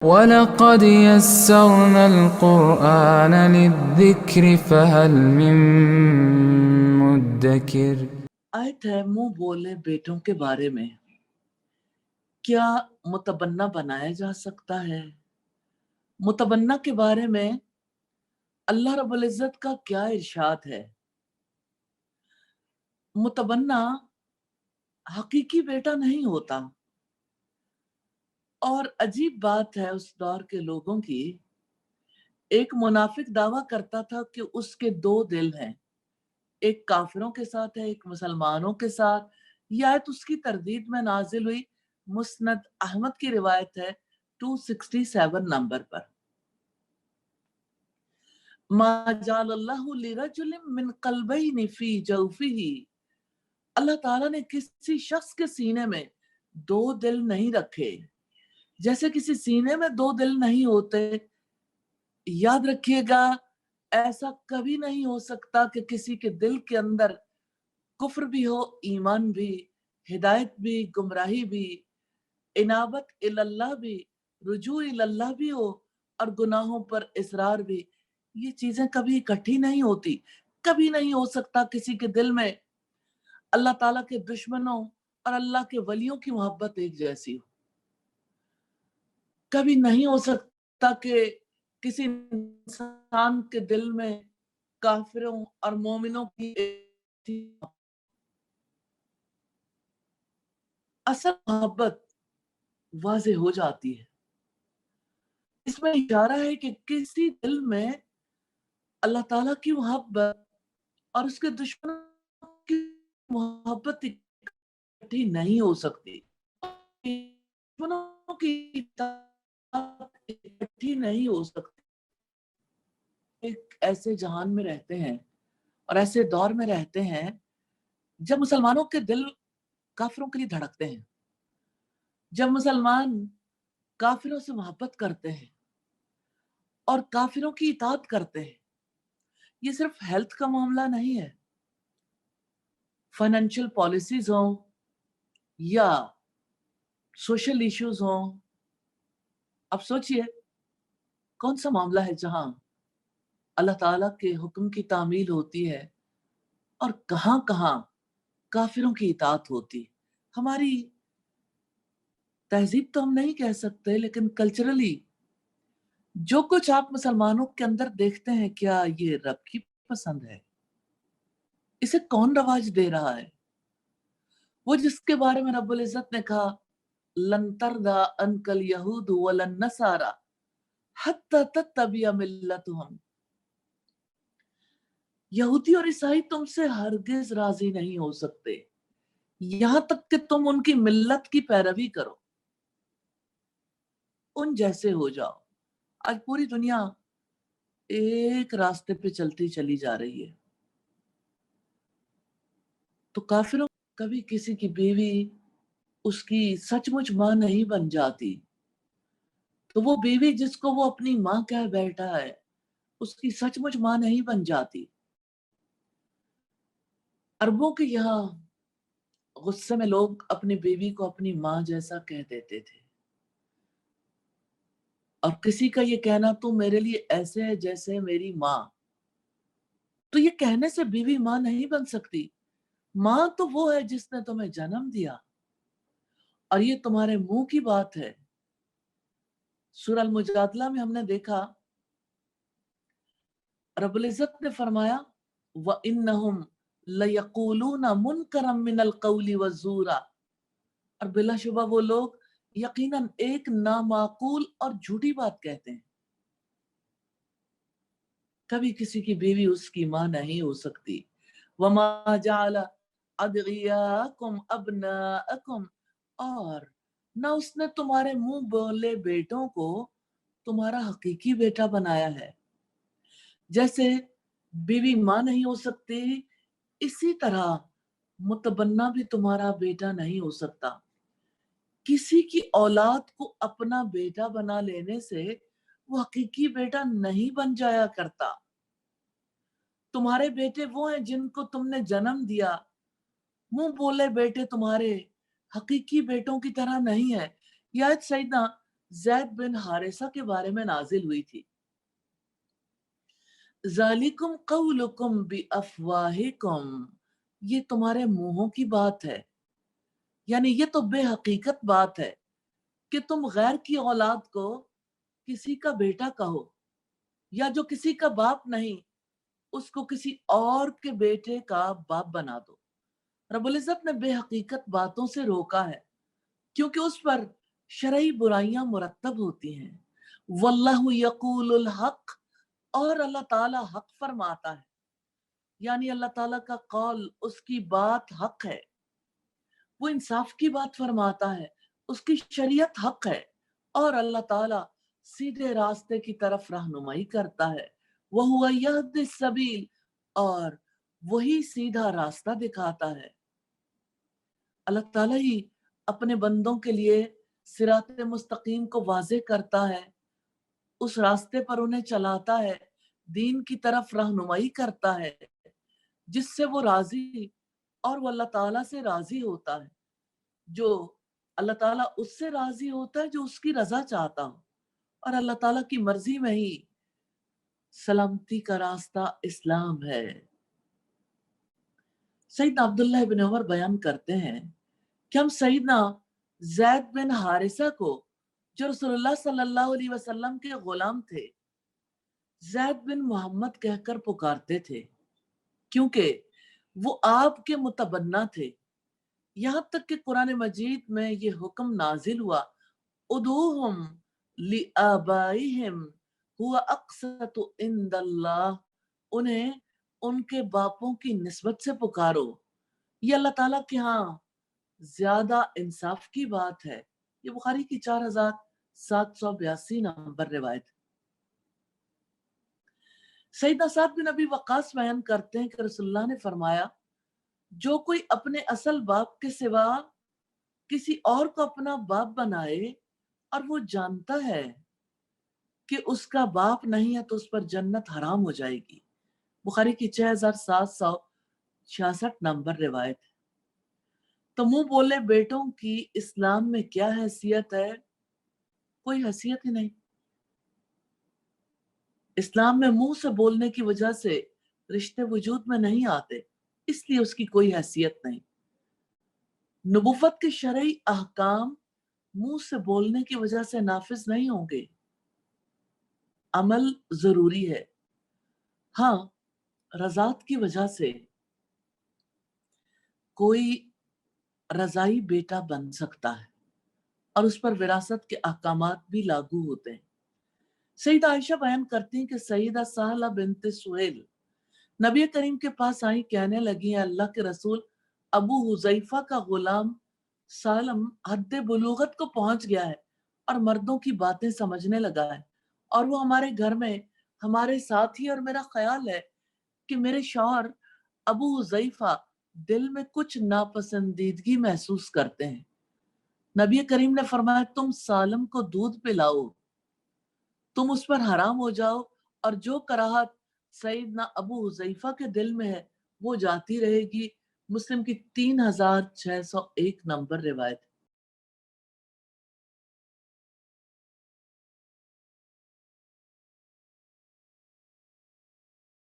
وَلَقَدْ يَسَّرْنَا الْقُرْآنَ لِلذِّكْرِ فَهَلْ مِن مُدَّكِرٍ۔ آیت ہے منہ بولے بیٹوں کے بارے میں، کیا متبنہ بنایا جا سکتا ہے؟ متبنہ کے بارے میں اللہ رب العزت کا کیا ارشاد ہے؟ متبنہ حقیقی بیٹا نہیں ہوتا، اور عجیب بات ہے اس دور کے لوگوں کی، ایک منافق دعویٰ کرتا تھا کہ اس کے دو دل ہیں، ایک کافروں کے ساتھ ہے، ایک مسلمانوں کے ساتھ۔ یہ آیت اس کی تردید میں نازل ہوئی، مسند احمد کی روایت ہے 267 نمبر پر۔ ما جعل اللہ لرجل من قلبین فی جوفہ، اللہ تعالیٰ نے کسی شخص کے سینے میں دو دل نہیں رکھے، جیسے کسی سینے میں دو دل نہیں ہوتے۔ یاد رکھیے گا، ایسا کبھی نہیں ہو سکتا کہ کسی کے دل کے اندر کفر بھی ہو، ایمان بھی، ہدایت بھی، گمراہی بھی، انابت اللہ بھی، رجوع اللہ بھی ہو، اور گناہوں پر اصرار بھی۔ یہ چیزیں کبھی اکٹھی نہیں ہوتی۔ کبھی نہیں ہو سکتا کسی کے دل میں اللہ تعالیٰ کے دشمنوں اور اللہ کے ولیوں کی محبت ایک جیسی ہو۔ کبھی نہیں ہو سکتا کہ کسی انسان کے دل میں کافروں اور مومنوں کی اصل محبت واضح ہو جاتی ہے۔ اس میں اشارہ ہے کہ کسی دل میں اللہ تعالیٰ کی محبت اور اس کے دشمنوں کی محبت اکٹھی نہیں ہو سکتی، دشمنوں کی اطاعت اکٹھی نہیں ہو سکتی۔ ایک ایسے جہان میں رہتے ہیں اور ایسے دور میں رہتے ہیں جب مسلمانوں کے دل کافروں کے لیے دھڑکتے ہیں، جب مسلمان کافروں سے محبت کرتے ہیں اور کافروں کی اطاعت کرتے ہیں۔ یہ صرف ہیلتھ کا معاملہ نہیں ہے، فائنینشیل پالیسیز ہوں یا سوشل ایشوز ہوں۔ اب سوچئے کون سا معاملہ ہے جہاں اللہ تعالیٰ کے حکم کی تعمیل ہوتی ہے اور کہاں کہاں کافروں کی اطاعت ہوتی۔ ہماری تہذیب تو ہم نہیں کہہ سکتے، لیکن کلچرلی جو کچھ آپ مسلمانوں کے اندر دیکھتے ہیں، کیا یہ رب کی پسند ہے؟ اسے کون رواج دے رہا ہے؟ وہ جس کے بارے میں رب العزت نے کہا لن ترضى عنك اليهود ولا النصارى حتى تتبع ملتهم، یہودی اور عیسائی تم سے ہرگز راضی نہیں ہو سکتے یہاں تک کہ تم ان کی ملت کی پیروی کرو، ان جیسے ہو جاؤ۔ آج پوری دنیا ایک راستے پہ چلتی چلی جا رہی ہے، تو کافروں کبھی کسی کی بیوی اس کی سچ مچ ماں نہیں بن جاتی، تو وہ بیوی جس کو وہ اپنی ماں کہہ بیٹھا ہے اس کی سچ مچ ماں نہیں بن جاتی۔ عربوں کے یہاں غصے میں لوگ اپنی بیوی کو اپنی ماں جیسا کہہ دیتے تھے، اور کسی کا یہ کہنا تو میرے لیے ایسے ہے جیسے میری ماں، تو یہ کہنے سے بیوی ماں نہیں بن سکتی۔ ماں تو وہ ہے جس نے تمہیں جنم دیا، اور یہ تمہارے منہ کی بات ہے۔ سورہ المجادلہ میں ہم نے دیکھا رب العزت نے فرمایا وَإِنَّهُمْ لَيَقُولُونَ مُنْكَرًا مِنَ الْقَوْلِ وَالزُّورَ، اور بلا شبہ وہ لوگ یقیناً ایک نامعقول اور جھوٹی بات کہتے ہیں۔ کبھی کسی کی بیوی اس کی ماں نہیں ہو سکتی۔ وَمَا جَعَلَ أَدْعِيَاءَكُمْ أَبْنَاءَكُمْ، اور نہ اس نے تمہارے منہ بولے بیٹوں کو تمہارا حقیقی بیٹا بنایا ہے۔ جیسے بیوی ماں نہیں ہو سکتی، اسی طرح متبنہ بھی تمہارا بیٹا نہیں ہو سکتا۔ کسی کی اولاد کو اپنا بیٹا بنا لینے سے وہ حقیقی بیٹا نہیں بن جایا کرتا۔ تمہارے بیٹے وہ ہیں جن کو تم نے جنم دیا، منہ بولے بیٹے تمہارے حقیقی بیٹوں کی طرح نہیں ہے۔ یہ آیت سیدنا زید بن حارثہ کے بارے میں نازل ہوئی تھی۔ ذالکم قولکم بافواہکم، یہ تمہارے منہوں کی بات ہے، یعنی یہ تو بے حقیقت بات ہے کہ تم غیر کی اولاد کو کسی کا بیٹا کہو، یا جو کسی کا باپ نہیں اس کو کسی اور کے بیٹے کا باپ بنا دو۔ رب العزت نے بے حقیقت باتوں سے روکا ہے کیونکہ اس پر شرعی برائیاں مرتب ہوتی ہیں۔ واللہ یقول الحق، اور اللہ تعالیٰ حق فرماتا ہے، یعنی اللہ تعالیٰ کا قول، اس کی بات حق ہے، وہ انصاف کی بات فرماتا ہے، اس کی شریعت حق ہے، اور اللہ تعالیٰ سیدھے راستے کی طرف رہنمائی کرتا ہے۔ وَهُوَ يَهْدِي السَّبِيلَ، اور وہی سیدھا راستہ دکھاتا ہے۔ اللہ تعالیٰ ہی اپنے بندوں کے لیے صراط مستقیم کو واضح کرتا ہے، اس راستے پر انہیں چلاتا ہے، دین کی طرف رہنمائی کرتا ہے جس سے وہ راضی، اور وہ اللہ تعالیٰ سے راضی ہوتا ہے، جو اللہ تعالیٰ اس سے راضی ہوتا ہے جو اس کی رضا چاہتا ہو، اور اللہ تعالیٰ کی مرضی میں ہی سلامتی کا راستہ اسلام ہے۔ سیدنا عبداللہ بن عمر بیان کرتے ہیں کہ ہم سیدنا زید بن حارثہ کو، جو رسول اللہ صلی اللہ علیہ وسلم کے غلام تھے، زید بن محمد کہہ کر پکارتے تھے کیونکہ وہ آپ کے متبنہ تھے، یہاں تک کہ قرآن مجید میں یہ حکم نازل ہوا، ادعوہم لآبائہم ہوا اقسط عند اللہ، انہیں ان کے باپوں کی نسبت سے پکارو، یہ اللہ تعالیٰ کے ہاں زیادہ انصاف کی بات ہے۔ یہ بخاری کی 4782 نمبر روایت۔ سیدنا سعد بن ابی وقاص بیان کرتے ہیں کہ رسول اللہ نے فرمایا، جو کوئی اپنے اصل باپ کے سوا کسی اور کو اپنا باپ بنائے اور وہ جانتا ہے کہ اس کا باپ نہیں ہے تو اس پر جنت حرام ہو جائے گی۔ بخاری کی 6766 نمبر روایت۔ تو منہ بولے بیٹوں کی اسلام میں کیا حیثیت ہے؟ کوئی حیثیت ہی نہیں۔ اسلام میں منہ سے بولنے کی وجہ سے رشتے وجود میں نہیں آتے، اس لیے اس کی کوئی حیثیت نہیں۔ نبوت کے شرعی احکام منہ سے بولنے کی وجہ سے نافذ نہیں ہوں گے، عمل ضروری ہے۔ ہاں، رضاعت کی وجہ سے کوئی رضائی بیٹا بن سکتا ہے اور اس پر وراثت کے احکامات بھی لاگو ہوتے ہیں۔ سیدہ عائشہ بیان کرتی ہیں کہ سیدہ سہلہ بنت سہیل نبی کریم کے پاس آئیں، کہنے لگی ہیں اللہ کے رسول، ابو حذیفہ کا غلام سالم حد بلوغت کو پہنچ گیا ہے اور مردوں کی باتیں سمجھنے لگا ہے، اور وہ ہمارے گھر میں ہمارے ساتھ ہی، اور میرا خیال ہے کہ میرے شوہر ابو حذیفہ دل میں کچھ ناپسندیدگی محسوس کرتے ہیں۔ نبی کریم نے فرمایا، تم سالم کو دودھ پلاؤ، تم اس پر حرام ہو جاؤ، اور جو کراہت سیدنا ابو حذیفہ کے دل میں ہے وہ جاتی رہے گی۔ مسلم کی 3601 نمبر روایت۔